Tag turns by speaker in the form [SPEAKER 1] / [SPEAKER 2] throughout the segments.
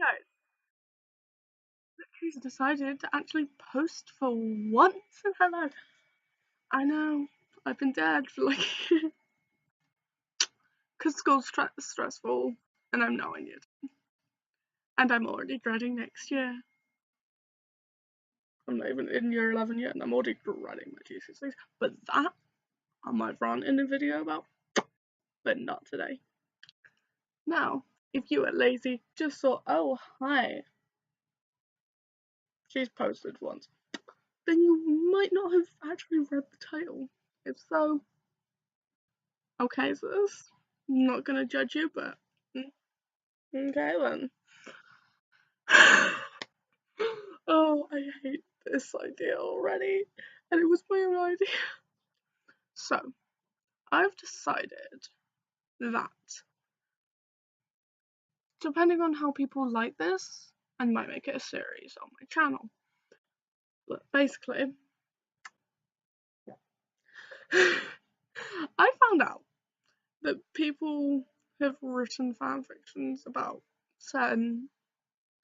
[SPEAKER 1] guys, look who's decided to actually post for once in her life. I know, I've been dead for like, because school's stressful, and I'm knowing it. And I'm already dreading next year. I'm not even in year 11 yet, and I'm already dreading my GCSEs. But that, I might run in a video about, but not today. Now, if you are lazy, just saw, oh, hi, she's posted once, then you might not have actually read the title. If so, okay, sis, I'm not gonna judge you, but okay then. Oh, I hate this idea already, and it was my own idea. So, I've decided that, depending on how people like this, I might make it a series on my channel. But basically, I found out that people have written fan fictions about certain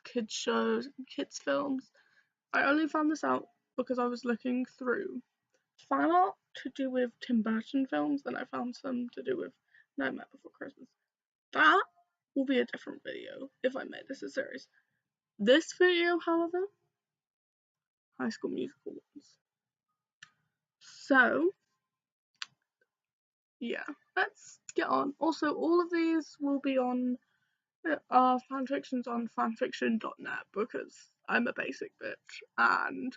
[SPEAKER 1] kids shows and kids films. I only found this out because I was looking through fan art to do with Tim Burton films, and I found some to do with Nightmare Before Christmas. That will be a different video if I made this a series. This video, however, High School Musical ones. So, yeah, let's get on. Also, all of these will be on fanfictions on fanfiction.net because I'm a basic bitch and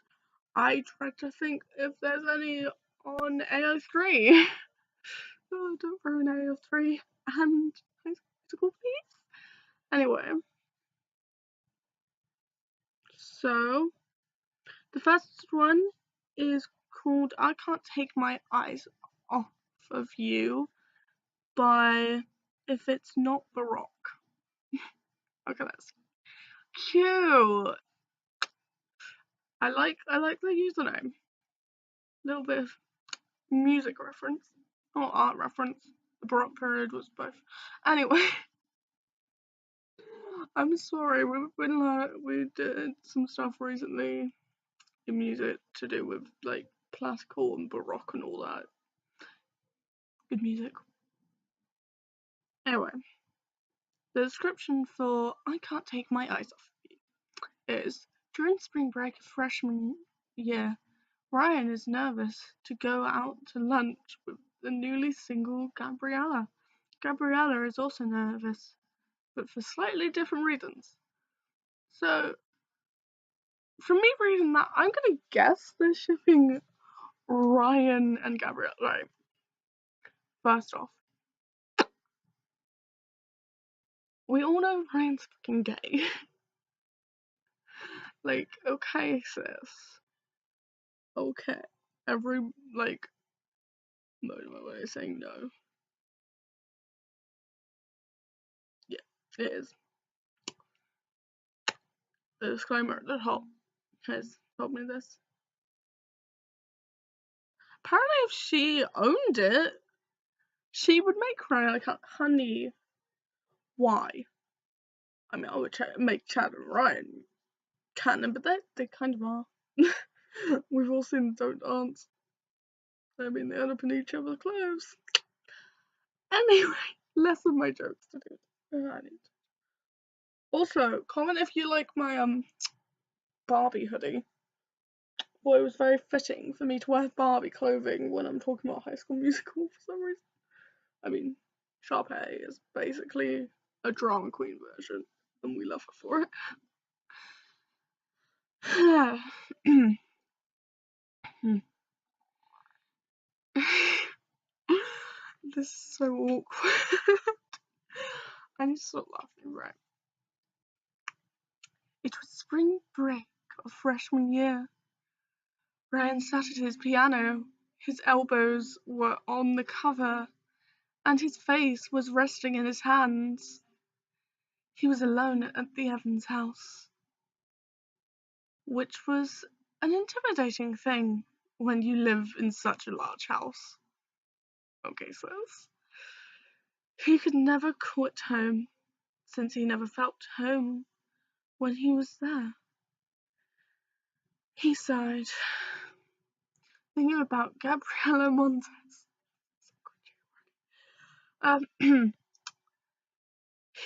[SPEAKER 1] I try to think if there's any on AO3. Oh, don't ruin AO3 and High School, please. Anyway, so the first one is called I Can't Take My Eyes Off of You by If It's Not Baroque. Okay, that's cute. I like the username. Little bit of music reference, or art reference. The Baroque period was both. Anyway, I'm sorry. We did some stuff recently in music to do with like classical and Baroque and all that. Good music. Anyway, the description for I Can't Take My Eyes Off You is during spring break of freshman year, Ryan is nervous to go out to lunch with the newly single Gabriella. Gabriella is also nervous, but for slightly different reasons. So, from me reading that, I'm gonna guess they're shipping Ryan and Gabriella. Right. First off, we all know Ryan's fucking gay. Like, okay, sis. Okay. Every, like, no, my way of saying no. Yeah, it is. The disclaimer at the top has told me this. Apparently, if she owned it, she would make Ryan like, honey, why? I mean, I would make Chad and Ryan canon, but they kind of are. We've all seen Don't Dance. I mean, they end up in each other's clothes. Anyway, less of my jokes to do. Also, comment if you like my Barbie hoodie. Well, it was very fitting for me to wear Barbie clothing when I'm talking about High School Musical for some reason. I mean, Sharpay is basically a drama queen version, and we love her for it. This is so awkward. I need to stop laughing, right? It was spring break of freshman year. Ryan sat at his piano. His elbows were on the cover, and his face was resting in his hands. He was alone at the Evans house, which was an intimidating thing when you live in such a large house. Okay, sis. He could never quit home, since he never felt home when he was there. He sighed, thinking about Gabriella Montez.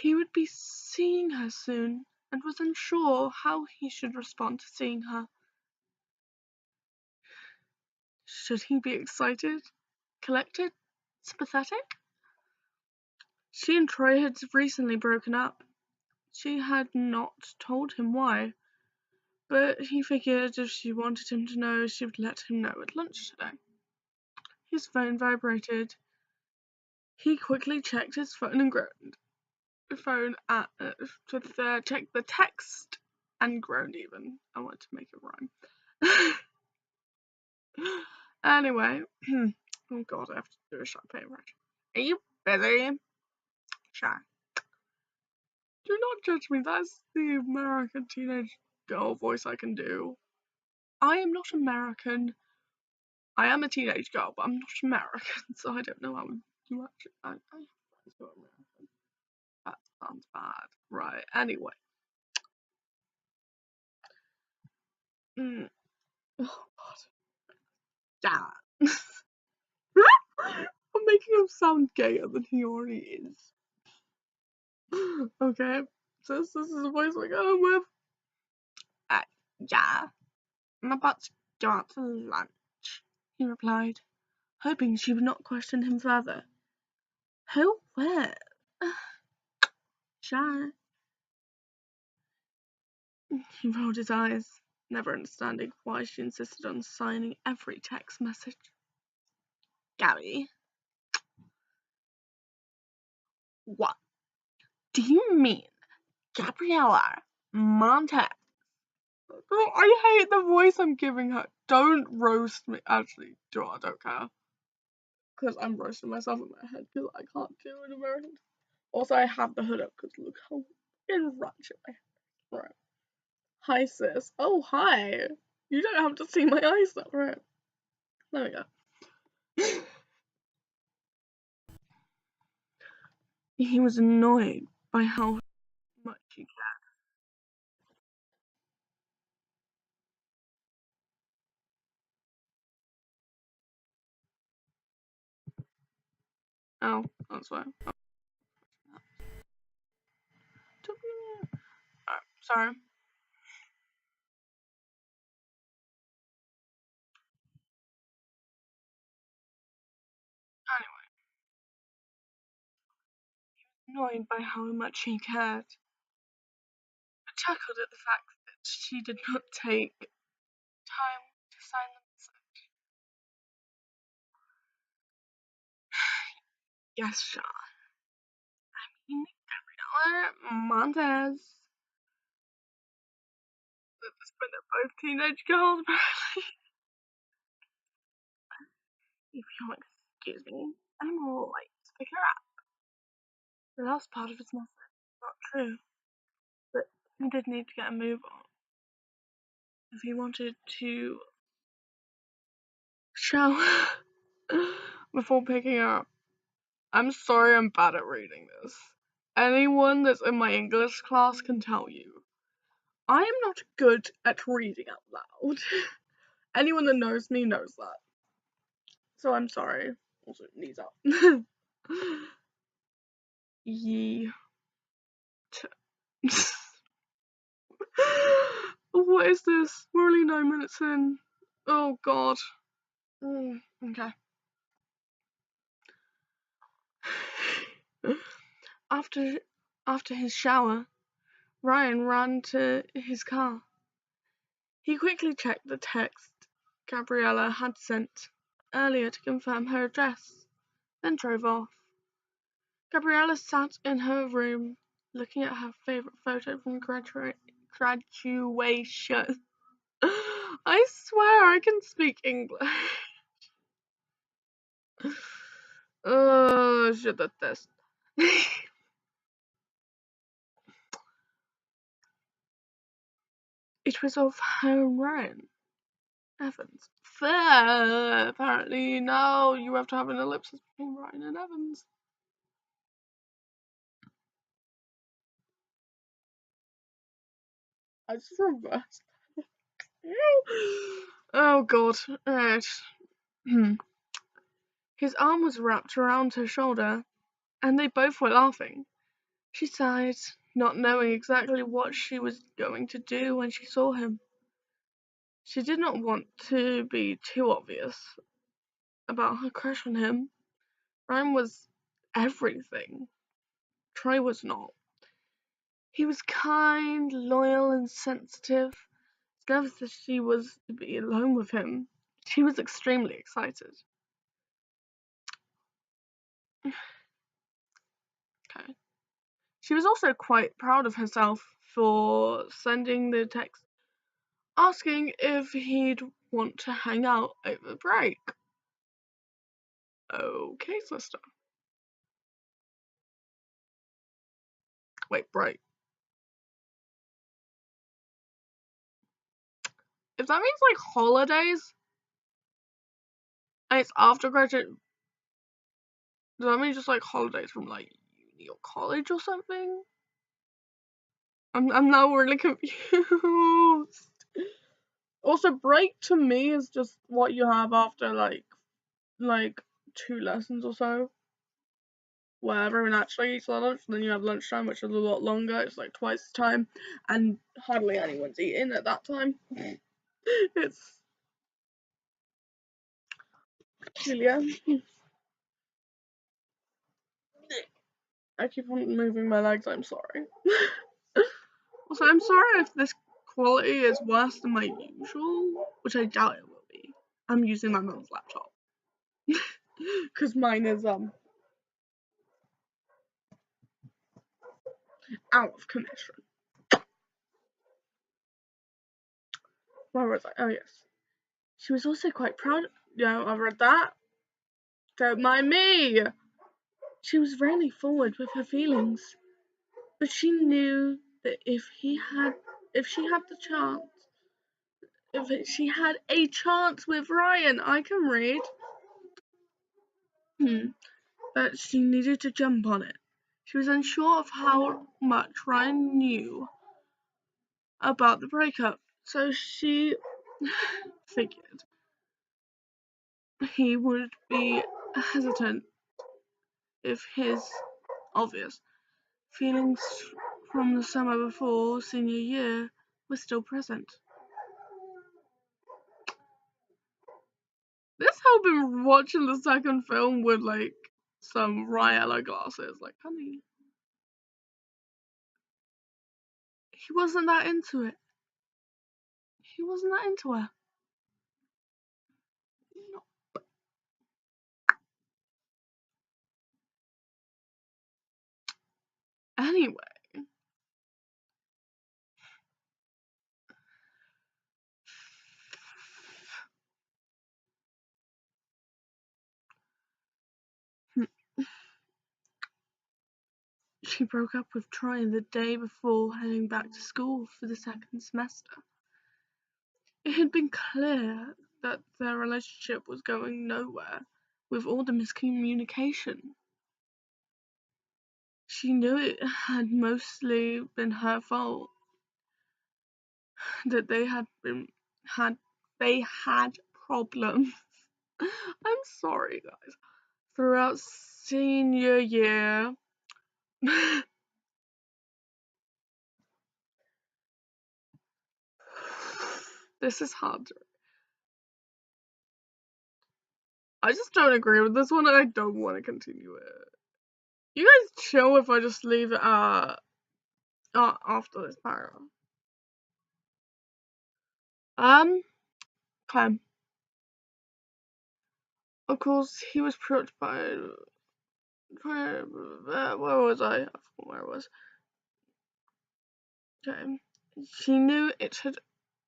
[SPEAKER 1] He would be seeing her soon, and was unsure how he should respond to seeing her. Should he be excited, collected, sympathetic? She and Troy had recently broken up. She had not told him why, but he figured if she wanted him to know, she would let him know at lunch today. His phone vibrated. He quickly checked his phone and groaned. Checked the text and groaned even. I wanted to make it rhyme. Anyway, oh god, I have to do a shy paper. Are you busy? Shy. Do not judge me. That's the American teenage girl voice I can do. I am not American. I am a teenage girl, but I'm not American, so I don't know how you actually. I have friends who are American. That sounds bad. Right. Anyway. Oh god. Yeah. I'm making him sound gayer than he already is. Okay. So this is the voice I go home with. Yeah. I'm about to go out to lunch, he replied, hoping she would not question him further. Who? Where? Shy. He rolled his eyes, never understanding why she insisted on signing every text message. Gabby. What do you mean, Gabriella Montez? Oh, I hate the voice I'm giving her. Don't roast me. Actually, I don't care. Because I'm roasting myself in my head because I can't do an American. Also, I have the hood up because look how fucking ratchet I am. Right. Hi, sis. Oh, hi. You don't have to see my eyes though, right? There we go. He was annoyed by how much she cared. Oh, that's why. Oh, sorry. Anyway, annoyed by how much he cared. I chuckled at the fact that she did not take time to sign the message. Yes, Shaw. Gabriella Montez. At this point, they're both teenage girls, apparently. If you'll excuse me, I'm late to pick her up. The last part of his message was not true, but he did need to get a move on if he wanted to shower before picking her up. I'm sorry I'm bad at reading this. Anyone that's in my English class can tell you. I am not good at reading out loud. Anyone that knows me knows that. So I'm sorry. Also, knees up. Ye. What is this? We're only 9 minutes in. Oh god. Okay. After after his shower, Ryan ran to his car. He quickly checked the text Gabriella had sent earlier to confirm her address, then drove off. Gabriella sat in her room, looking at her favourite photo from graduation. I swear I can speak English. Oh, je déteste. It was of her and Ryan Evans. Fair. Apparently, now you have to have an ellipsis between Ryan and Evans. I just reversed. Oh god. Alright. His arm was wrapped around her shoulder, and they both were laughing. She sighed, not knowing exactly what she was going to do when she saw him. She did not want to be too obvious about her crush on him. Ryan was everything. Troy was not. He was kind, loyal, and sensitive. Nervous that she was to be alone with him. She was extremely excited. Okay. She was also quite proud of herself for sending the text asking if he'd want to hang out over break. Okay, sister. Wait, break. If that means like holidays, and it's after graduate, does that mean just like holidays from like uni or college or something? I'm now really confused. Also, break to me is just what you have after like 2 lessons or so, where everyone actually eats their lunch, and then you have lunchtime, which is a lot longer. It's like twice the time, and hardly anyone's eating at that time. It's peculiar. I keep on moving my legs. I'm sorry. Also, I'm sorry if this quality is worse than my usual, which I doubt it will be. I'm using my mum's laptop because mine is out of commission. Where was I? Oh yes. She was also quite proud. Yeah, I've read that. Don't mind me. She was rarely forward with her feelings, but she knew that if she had the chance, if she had a chance with Ryan, I can read. But she needed to jump on it. She was unsure of how much Ryan knew about the breakup, so she figured he would be hesitant if his obvious feelings from the summer before senior year were still present. This helping watching the second film with like some Ryella glasses, like honey. He wasn't that into it. He wasn't that into her. No. Anyway, she broke up with Troy the day before heading back to school for the second semester. It had been clear that their relationship was going nowhere with all the miscommunication. She knew it had mostly been her fault, that had they had problems. I'm sorry guys. Throughout senior year. This is hard. I just don't agree with this one and I don't want to continue it. You guys chill if I just leave it after this paragraph. Okay. Of course, he was preoccupied. Where was I? I forgot where I was. Okay. She knew it had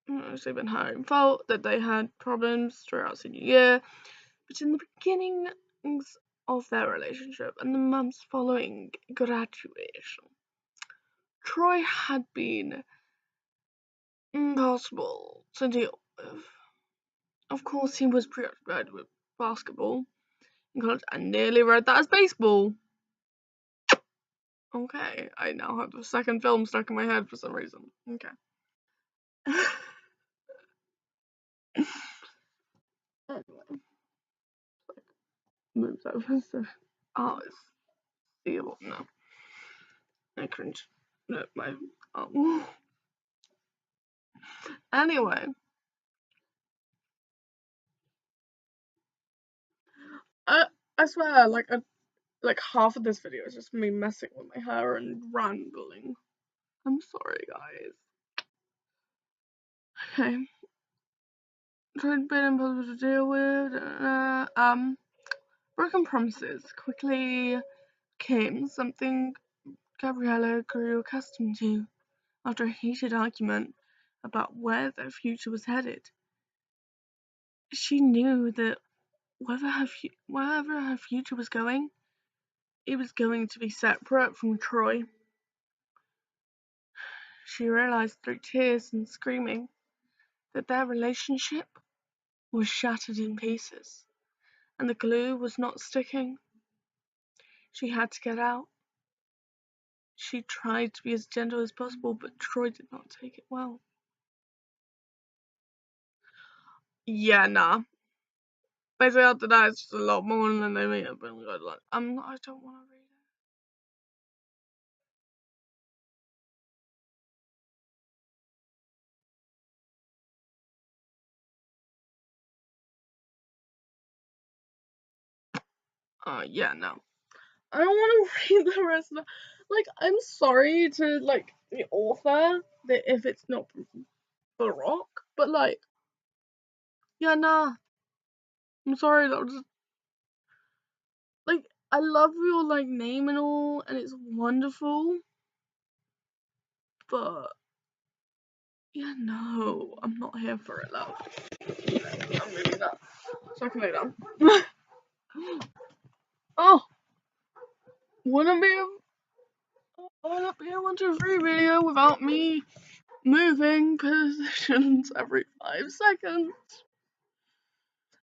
[SPEAKER 1] mostly been her own fault that they had problems throughout senior year, but in the beginnings of their relationship and the months following graduation, Troy had been impossible to deal with. Of course, he was preoccupied with basketball in college. I nearly read that as baseball. Okay, I now have the second film stuck in my head for some reason. Okay. Anyway, moves over, so it's seeable. No, I cringe. No, my Anyway, I I swear, like half of this video is just me messing with my hair and wrangling. I'm sorry, guys. Okay, tried being impossible to deal with. Broken promises quickly came something Gabriella grew accustomed to after a heated argument about where their future was headed. She knew that wherever her future was going, it was going to be separate from Troy. She realized through tears and screaming that their relationship was shattered in pieces, and the glue was not sticking. She had to get out. She tried to be as gentle as possible, but Troy did not take it well. Yeah, nah. Basically, after that, it's just a lot more, and then they meet up and go like, I don't want to read it. Yeah, no. I don't want to read the rest of it. Like, I'm sorry to, like, the author, that if it's not Baroque, but, like, yeah, nah. I'm sorry, that was just, like, I love your, like, name and all, and it's wonderful, but, yeah, no, I'm not here for it, love. I'm moving that so I can lay down. Oh, wouldn't be a 1, 2, 3 video without me moving positions every 5 seconds.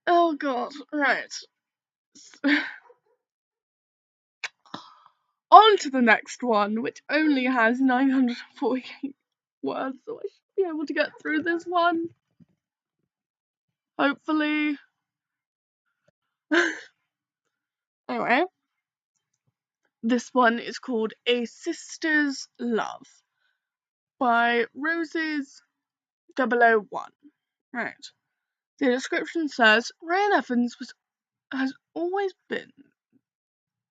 [SPEAKER 1] Oh god, right. On to the next one, which only has 948 words, so I should be able to get through this one. Hopefully. Anyway, this one is called A Sister's Love by Roses001. Right. The description says Ryan Evans has always been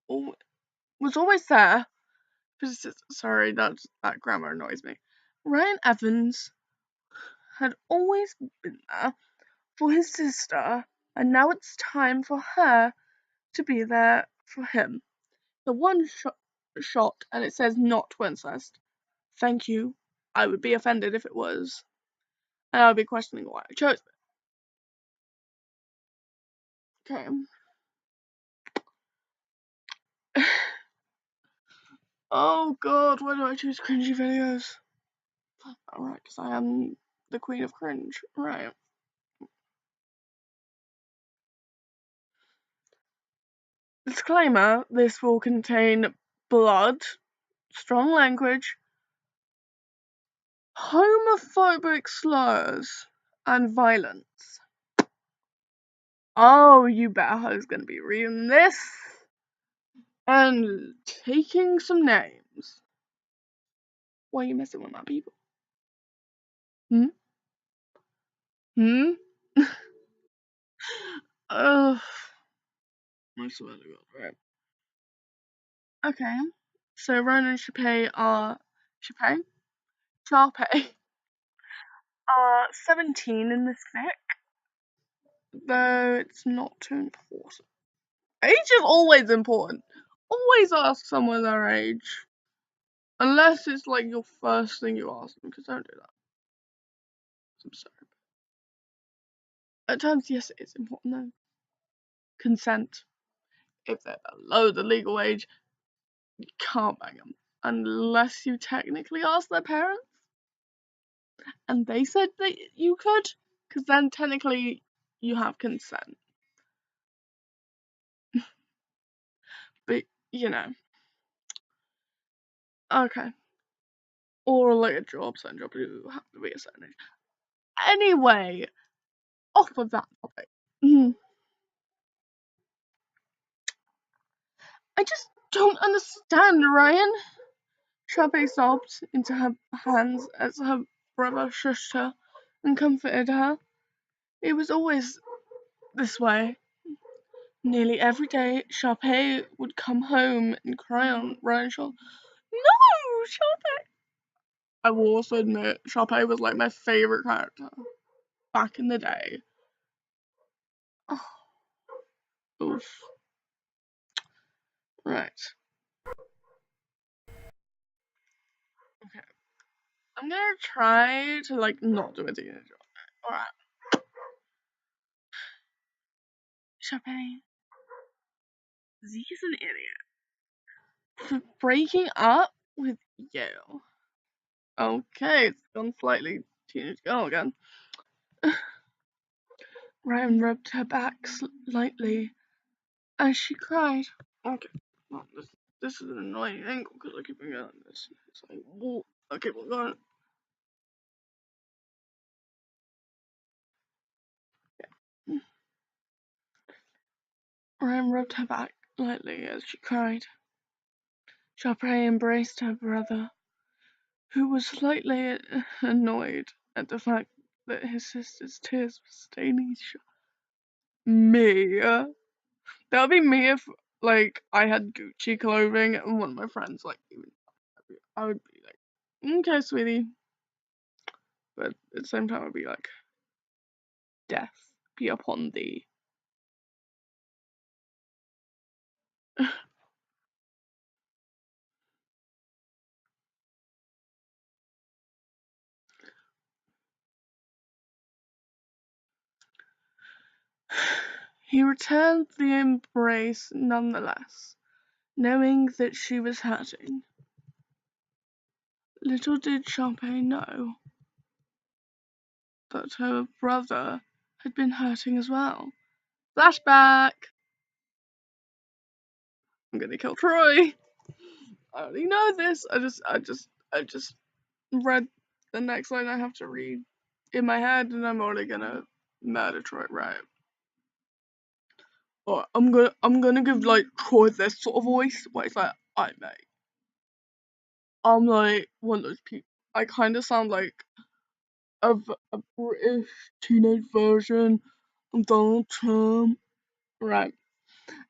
[SPEAKER 1] was always there. Sorry, that grammar annoys me. Ryan Evans had always been there for his sister, and now it's time for her to be there for him. The one shot, and it says not incest. Thank you. I would be offended if it was, and I would be questioning why I chose it. Okay. Oh god, why do I choose cringy videos? Alright, because I am the queen of cringe. Right. Disclaimer, this will contain blood, strong language, homophobic slurs, and violence. Oh, you bet who's gonna be reading this and taking some names. Why are you messing with my people? Hmm? Hmm? Ugh. I swear to God, right. Okay. So Ronan and Sharpay are 17 in this fic, though it's not too important. Age is always important. Always ask someone their age. Unless it's like your first thing you ask them, because don't do that. I'm sorry. At times, yes, it is important though. Consent. If they're below the legal age, you can't bang them. Unless you technically ask their parents. And they said that you could, because then technically you have consent. But, you know. Okay. Or like a certain job, you have to be a certain age. Anyway, off of that topic. I just don't understand, Ryan. Sharpay sobbed into her hands as her brother shushed her and comforted her. It was always this way. Nearly every day, Sharpay would come home and cry on Ryan's shoulder. No, Sharpay! I will also admit, Sharpay was like my favourite character back in the day. Oh, oof. Right. Okay. I'm gonna try to not do a teenager. Alright. Sharpay, Z's an idiot for breaking up with you. Okay, it's gone slightly teenage girl again. Ryan rubbed her back lightly as she cried. Okay, well, this is an annoying angle because I keep on getting this. It's like, whoa, I keep on going. Yeah. Ryan rubbed her back lightly as she cried. Sharpay embraced her brother, who was slightly annoyed at the fact that his sister's tears were staining his shirt. Me. That would be me if, I had Gucci clothing and one of my friends, I would be like, okay, sweetie. But at the same time, I'd be like, death be upon thee. He returned the embrace nonetheless, knowing that she was hurting. Little did Sharpay know that her brother had been hurting as well. Flashback! I'm gonna kill Troy! I already know this. I just read the next line I have to read in my head, and I'm already gonna murder Troy, right? Or I'm gonna give Troy this sort of voice where it's like, I mate. I'm like one of those people. I kind of sound like a British teenage version of Donald Trump. Right.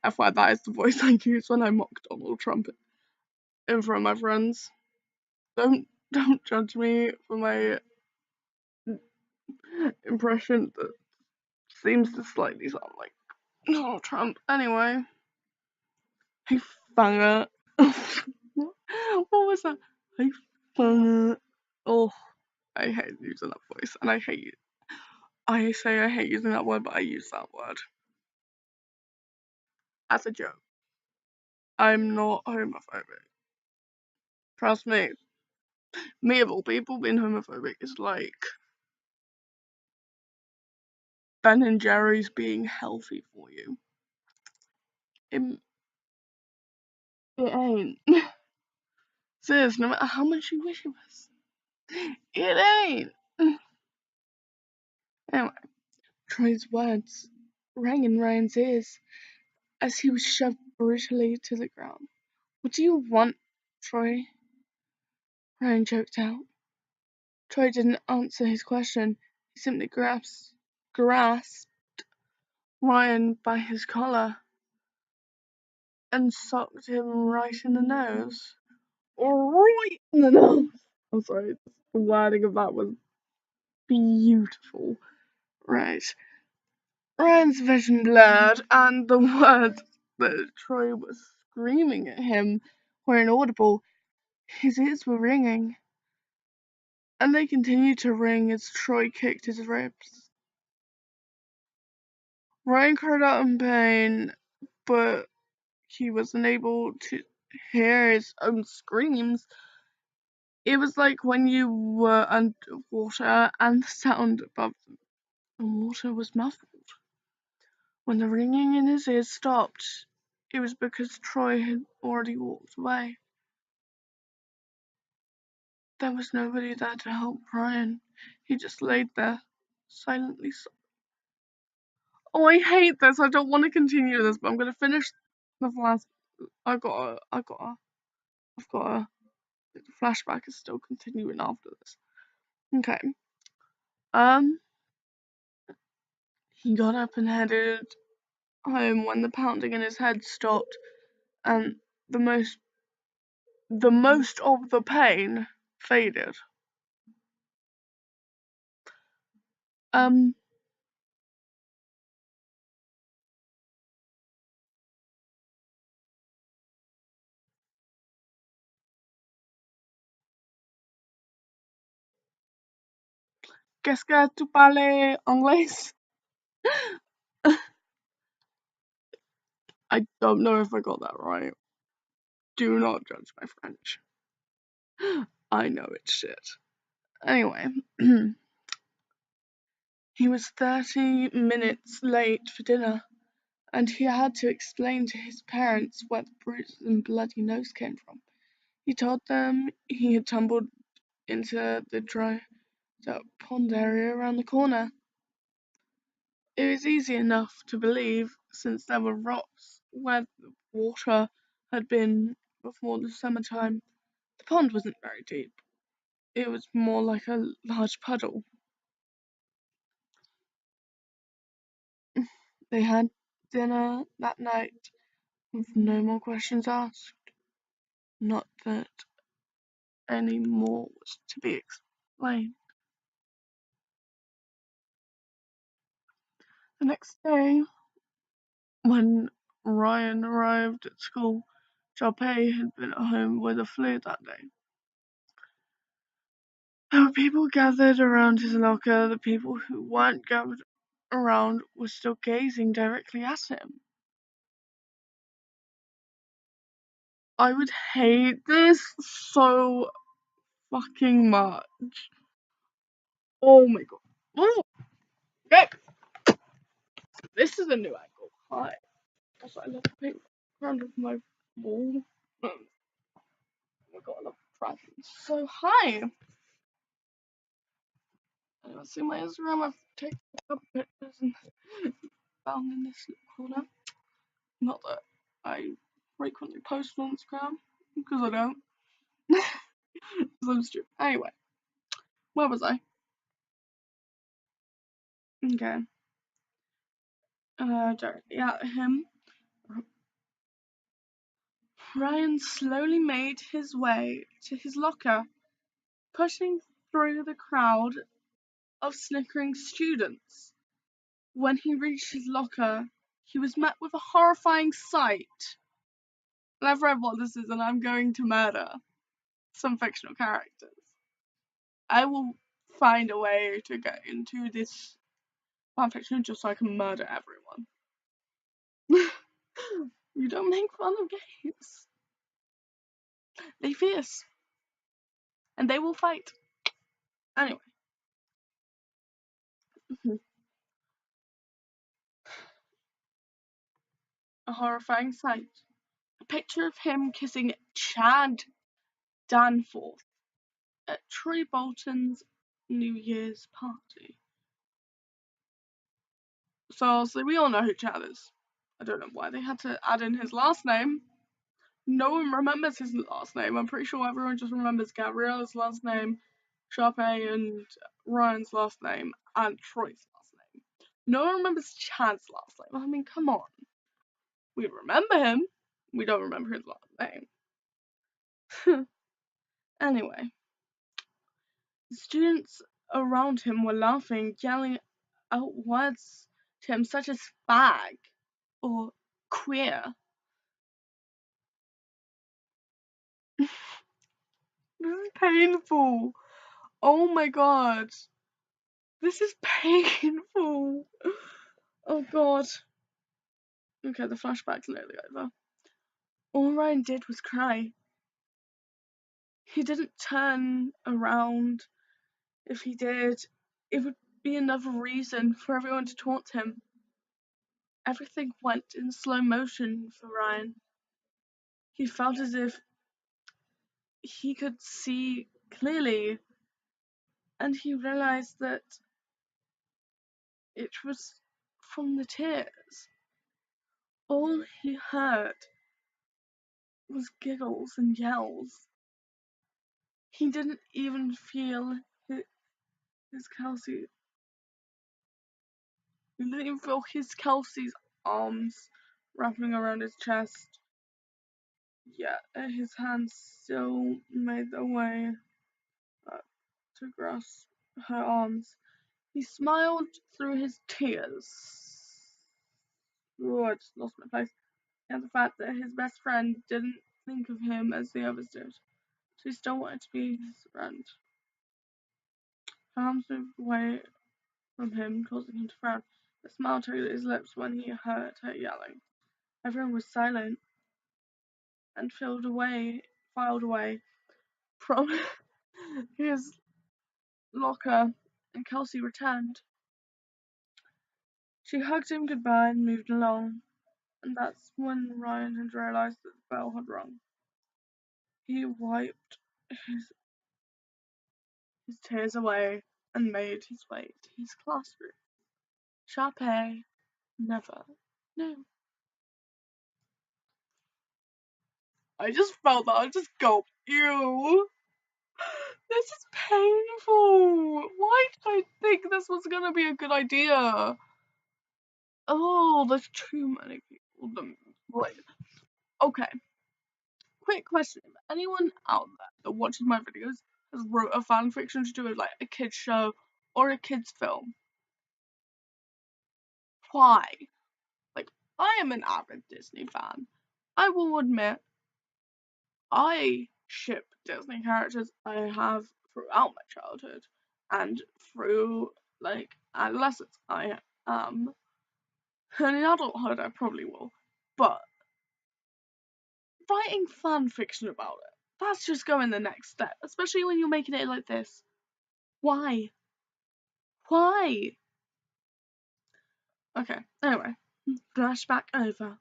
[SPEAKER 1] FYI, that is the voice I use when I mock Donald Trump in front of my friends. Don't judge me for my impression that seems to slightly sound like Donald Trump. Anyway, hey fanga. What was that? Hey fanga. Oh, I hate using that voice, and I hate. I say I hate using that word, but I use that word as a joke. I'm not homophobic. Trust me. Me of all people being homophobic is like Ben and Jerry's being healthy for you. It, it ain't. Sis, no matter how much you wish it was, it ain't. Anyway, Troy's words rang in Ryan's ears as he was shoved brutally to the ground. What do you want, Troy? Ryan choked out. Troy didn't answer his question. He simply grasped Ryan by his collar and socked him right in the nose. Right in the nose. I'm sorry, the wording of that was beautiful. Right. Ryan's vision blurred, and the words that Troy was screaming at him were inaudible. His ears were ringing, and they continued to ring as Troy kicked his ribs. Ryan cried out in pain, but he was unable to hear his own screams. It was like when you were underwater and the sound above the water was muffled. When the ringing in his ears stopped, it was because Troy had already walked away. There was nobody there to help Ryan. He just laid there, silently Oh, I hate this. I don't want to continue this, but I'm gonna finish the last. I've got a. The flashback is still continuing after this. Okay. Um, he got up and headed home when the pounding in his head stopped, and the most, the most of the pain faded. Um, Qu'est-ce que tu parles anglais? I don't know if I got that right. Do not judge my French. I know it's shit. Anyway, he was 30 minutes late for dinner, and he had to explain to his parents where the bruises and bloody nose came from. He told them he had tumbled into the dried up pond area around the corner. It was easy enough to believe, since there were rocks where the water had been before the summertime. The pond wasn't very deep. It was more like a large puddle. They had dinner that night with no more questions asked. Not that any more was to be explained. The next day, when Ryan arrived at school, Sharpay had been at home with a flu that day. There were people gathered around his locker. The people who weren't gathered around were still gazing directly at him. I would hate this so fucking much. Oh my god. Oh, okay. This is a new angle. Hi. Also, I love the background of my wall. Oh my god, I love dragons. So, hi. Anyone see my Instagram? I've taken a couple pictures and found in this little corner. Not that I frequently post on Instagram, because I don't. Because I'm stupid. Anyway, where was I? Okay. Directly at him, Ryan slowly made his way to his locker, pushing through the crowd of snickering students. When he reached his locker, he was met with a horrifying sight. And I've read what this is, and I'm going to murder some fictional characters. I will find a way to get into this fanfiction just so I can murder everyone. You don't make fun of gays. They fierce. And they will fight. Anyway. A horrifying sight. A picture of him kissing Chad Danforth at Troy Bolton's New Year's party. So we all know who Chad is. I don't know why they had to add in his last name. No one remembers his last name. I'm pretty sure everyone just remembers Gabrielle's last name, Sharpay and Ryan's last name, and Troy's last name. No one remembers Chad's last name. I mean, come on. We remember him. We don't remember his last name. Anyway, the students around him were laughing, yelling out words to him such as fag or queer. This is painful. Oh my god. This is painful. Oh god. Okay, the flashback's nearly over. All Ryan did was cry. He didn't turn around. If he did, it would be another reason for everyone to taunt him. Everything went in slow motion for Ryan. He felt as if he could see clearly, and he realized that It was from the tears. All he heard was giggles and yells. He didn't even feel his Kelsey. He didn't even feel his Kelsey's arms wrapping around his chest. Yet his hands still made their way to grasp her arms. He smiled through his tears. Oh, I just lost my place. And the fact that his best friend didn't think of him as the others did. She still wanted to be his friend. Her arms moved away from him, causing him to frown. A smile tugged at his lips when he heard her yelling. Everyone was silent and filed away from his locker, and Kelsey returned. She hugged him goodbye and moved along, and that's when Ryan had realised that the bell had rung. He wiped his tears away and made his way to his classroom. Sharpay never knew. I just felt that. I just go, ew. This is painful. Why did I think this was gonna be a good idea? Oh, there's too many people. Wait. Okay. Quick question. If anyone out there that watches my videos has wrote a fan fiction to do with like a kids show or a kids film, why? Like, I am an avid Disney fan. I will admit, I ship Disney characters. I have throughout my childhood and through like adolescence. I am, and in adulthood I probably will. But writing fan fiction about it, that's just going the next step. Especially when you're making it like this. Why? Why? Okay, anyway. Flashback over.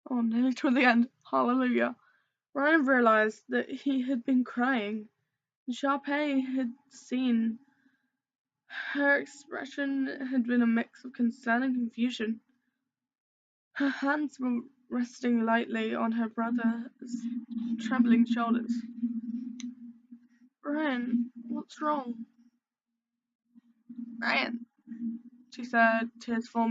[SPEAKER 1] Oh, nearly to the end. Hallelujah. Ryan realised that he had been crying. Sharpay had seen. Her expression had been a mix of concern and confusion. Her hands were resting lightly on her brother's trembling shoulders. Ryan, what's wrong? Ryan, she said, tears were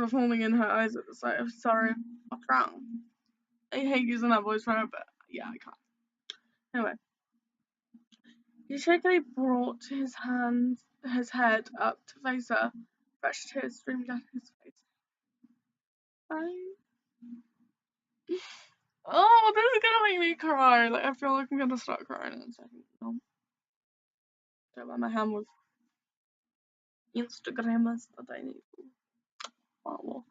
[SPEAKER 1] forming in her eyes at the sight of sorrow. What's wrong? I hate using that voice for her, but yeah, I can't. Anyway, he shakily brought his head up to face her. Fresh tears streamed down his face. Oh, this is gonna make me cry. Like, I feel like I'm gonna start crying in a second. No, don't let my hand with Instagrammers that I need. Oh, well.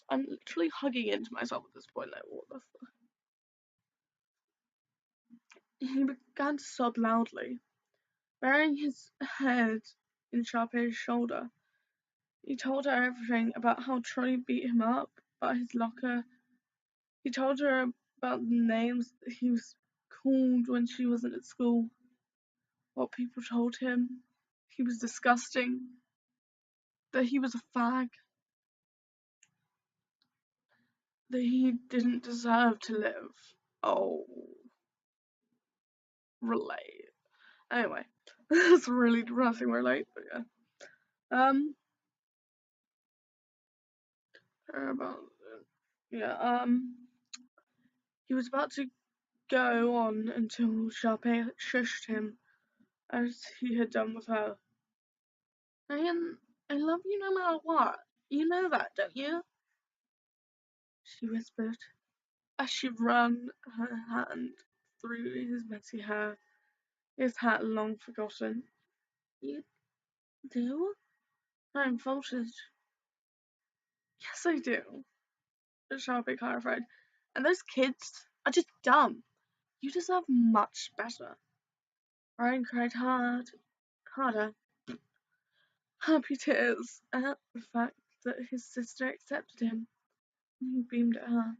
[SPEAKER 1] I'm literally hugging into myself at this point. Like, what the fuck? He began to sob loudly, burying his head in Sharpay's shoulder. He told her everything about how Troy beat him up, about his locker. He told her about the names that he was called when she wasn't at school, what people told him. He was disgusting, that he was a fag, that he didn't deserve to live. Oh, relate. Anyway, that's really depressing, relate, but yeah. About he was about to go on until Sharpay shushed him, as he had done with her. Ryan, I love you no matter what. You know that, don't you? She whispered, as she ran her hand through his messy hair, his hat long forgotten. You do? Ryan faltered. Yes, I do, Sharpay clarified. And those kids are just dumb. You deserve much better. Ryan cried harder, happy tears at the fact that his sister accepted him. He beamed at her.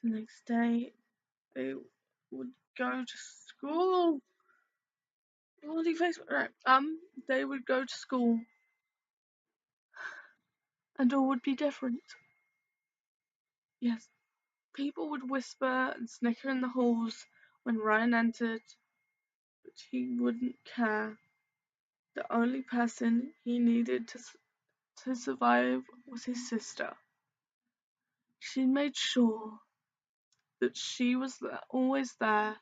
[SPEAKER 1] The next day, they would go to school. Bloody Facebook, right? They would go to school, and all would be different. Yes, people would whisper and snicker in the halls when Ryan entered, but he wouldn't care. The only person he needed to survive was his sister. She made sure that she was there, always there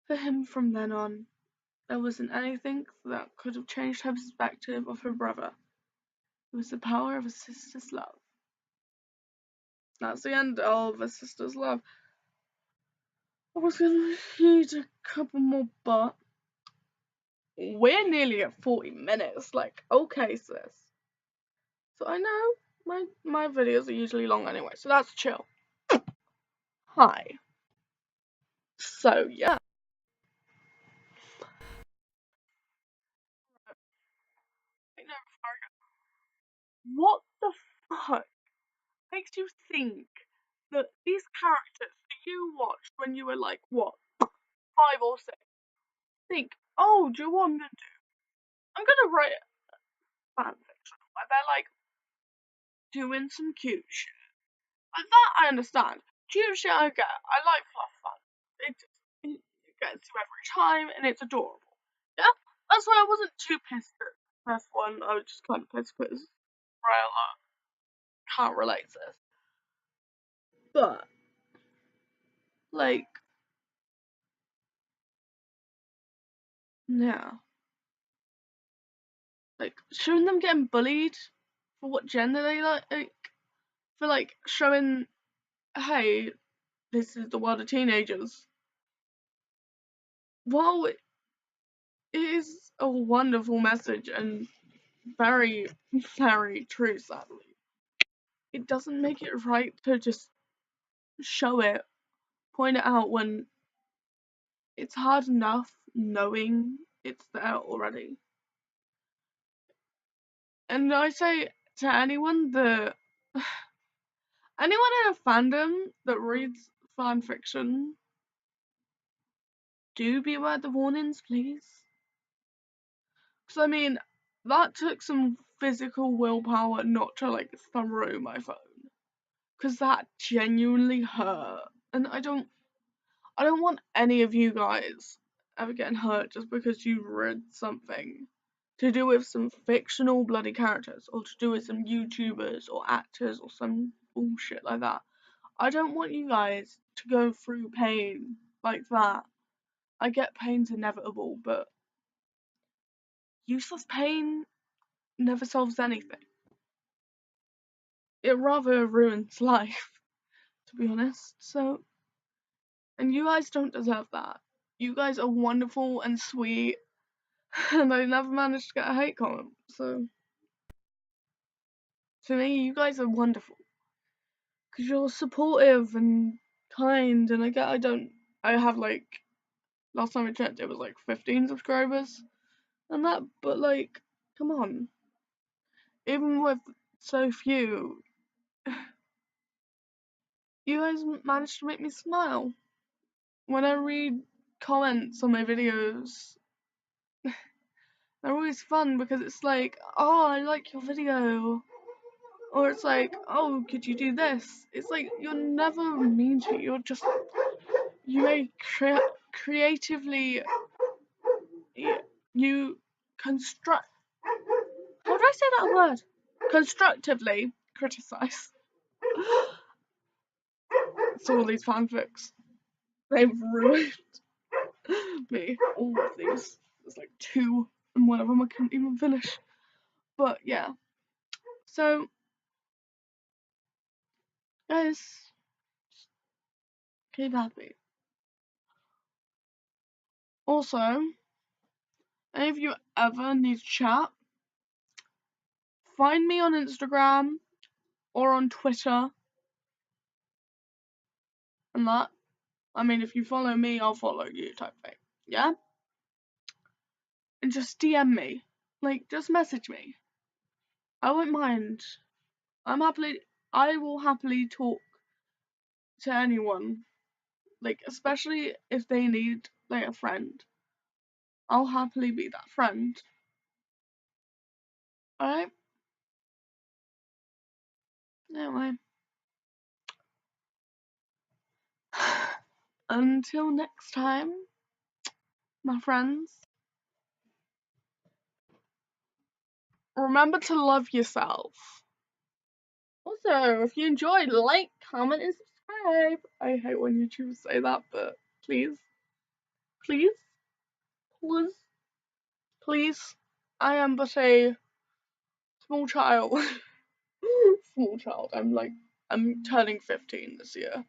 [SPEAKER 1] for him from then on. There wasn't anything that could have changed her perspective of her brother. It was the power of a sister's love. That's the end of a sister's love. I was gonna read a couple more, but we're nearly at 40 minutes. Like, okay, sis. So I know my videos are usually long anyway, so that's chill. Hi. So yeah. What the fuck makes you think that these characters that you watched when you were like what, 5 or 6, think, oh, do you want me to do? I'm gonna write a fanfiction where they're like doing some cute shit. Like that I understand. Cute shit I get. I like fluff fun. It gets you every time and it's adorable. Yeah? That's why I wasn't too pissed at the first one. I was just kind of pissed because Ryan can't relate to this. But like, yeah. Like showing them getting bullied for what gender they like for like showing, hey, this is the world of teenagers. While it is a wonderful message and very, very true, sadly, it doesn't make it right to just show it, point it out when it's hard enough knowing it's there already. And I say to anyone that anyone in a fandom that reads fan fiction, do beware the warnings, please. Because I mean, that took some physical willpower not to like throw my phone. Because that genuinely hurt. And I don't want any of you guys ever getting hurt just because you read something to do with some fictional bloody characters or to do with some YouTubers or actors or some bullshit like that. I don't want you guys to go through pain like that. I get pain's inevitable, but useless pain never solves anything. It rather ruins life, to be honest. So, and you guys don't deserve that. You guys are wonderful and sweet, and I never managed to get a hate comment. So, to me, you guys are wonderful because you're supportive and kind. And I have like last time I checked, it was like 15 subscribers and that. But like, come on, even with so few, you guys managed to make me smile. When I read comments on my videos, they're always fun because it's like, oh, I like your video. Or it's like, oh, could you do this? It's like, you're never mean to me. You may creatively, you construct, how do I say that word? Constructively criticize. It's all these fanfics. They've ruined me. All of these. There's like 2, and one of them I couldn't even finish. But yeah. So, guys, keep happy. Also, any of you ever need to chat, find me on Instagram or on Twitter and that. I mean, if you follow me, I'll follow you type thing. Yeah? And just DM me. Like, just message me. I won't mind. I will happily talk to anyone. Like, especially if they need, like, a friend. I'll happily be that friend. Alright? Anyway. Until next time, my friends, remember to love yourself. Also, if you enjoyed, like, comment, and subscribe. I hate when YouTubers say that, but please, please, please, please. I am but a small child. Small child. I'm turning 15 this year.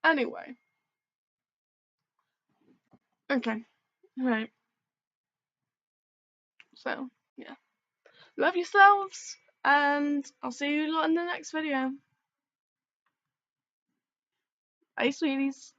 [SPEAKER 1] Anyway. Okay. Right. So, yeah. Love yourselves, and I'll see you lot in the next video. Bye, sweeties.